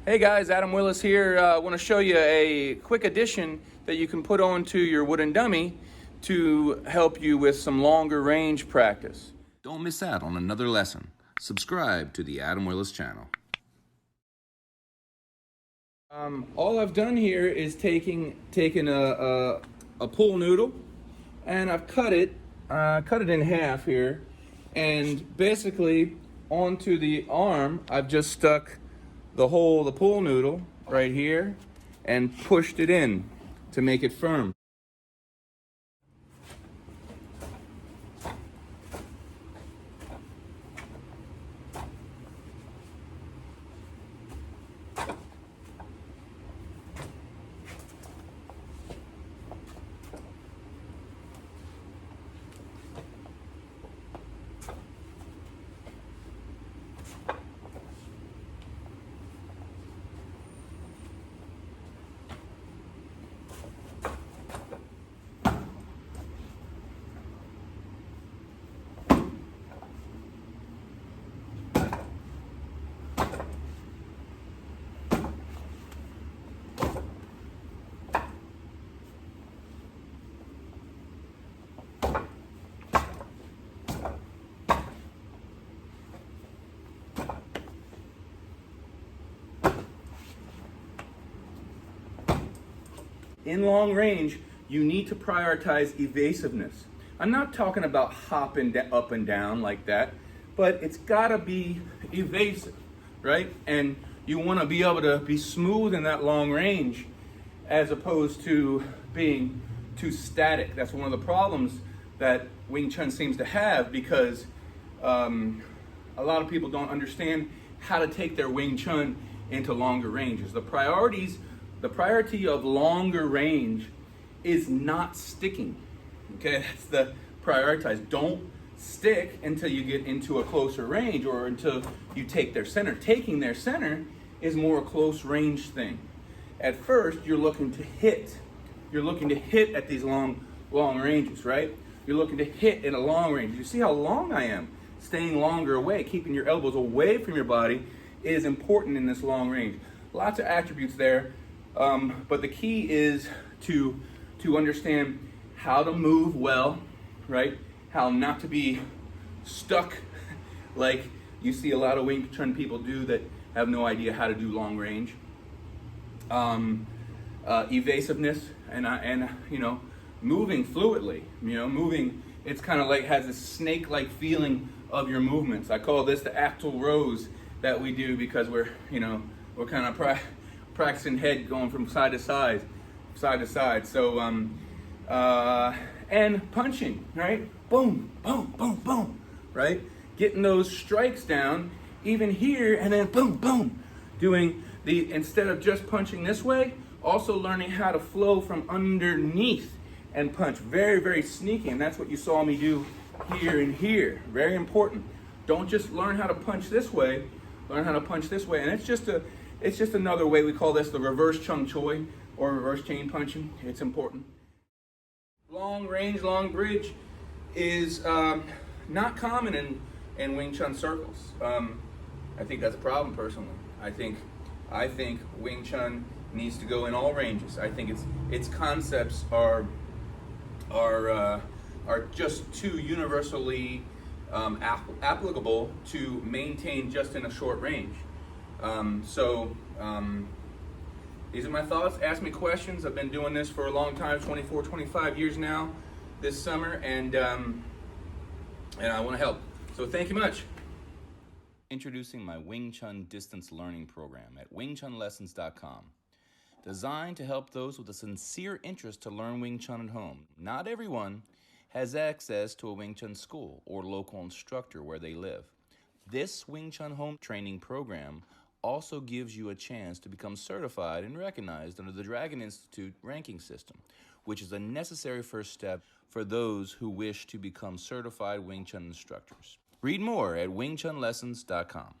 Hey guys, Adam Willis here. I want to show you a quick addition that you can put onto your wooden dummy to help you with some longer range practice. Don't miss out on another lesson. Subscribe to the Adam Willis channel. All I've done here is taken a pool noodle and I've cut it in half here, and basically onto the arm I've just stuck the pool noodle right here and pushed it in to make it firm. In long range, you need to prioritize evasiveness. I'm not talking about hopping up and down like that, but it's gotta be evasive, right? And you wanna be able to be smooth in that long range as opposed to being too static. That's one of the problems that Wing Chun seems to have, because a lot of people don't understand how to take their Wing Chun into longer ranges. The priority of longer range is not sticking. Okay, that's the prioritize. Don't stick until you get into a closer range or until you take their center. Taking their center is more a close range thing. At first, you're looking to hit. You're looking to hit at these long ranges, right? You're looking to hit in a long range. You see how long I am? Staying longer away, keeping your elbows away from your body is important in this long range. Lots of attributes there. But the key is to understand how to move well, right? How not to be stuck like you see a lot of Wing Chun people do that have no idea how to do long range. Evasiveness and moving fluidly. Moving. It's kind of like has a snake-like feeling of your movements. I call this the actal rows that we do, because we're kind of practicing head going from side to side. So, and punching, right? Boom, boom, boom, boom, right? Getting those strikes down, even here, and then boom, boom. Doing instead of just punching this way, also learning how to flow from underneath and punch. Very, very sneaky, and that's what you saw me do here and here. Very important. Don't just learn how to punch this way, learn how to punch this way, and it's just another way. We call this the reverse chung choi or reverse chain punching. It's important. Long range, long bridge is not common in Wing Chun circles. I think that's a problem personally. I think Wing Chun needs to go in all ranges. I think its concepts are just too universally applicable to maintain just in a short range. These are my thoughts. Ask me questions. I've been doing this for a long time, 24, 25 years now this summer, and I want to help. So thank you much. Introducing my Wing Chun distance learning program at wingchunlessons.com. Designed to help those with a sincere interest to learn Wing Chun at home. Not everyone has access to a Wing Chun school or local instructor where they live. This Wing Chun home training program also gives you a chance to become certified and recognized under the Dragon Institute ranking system, which is a necessary first step for those who wish to become certified Wing Chun instructors. Read more at wingchunlessons.com.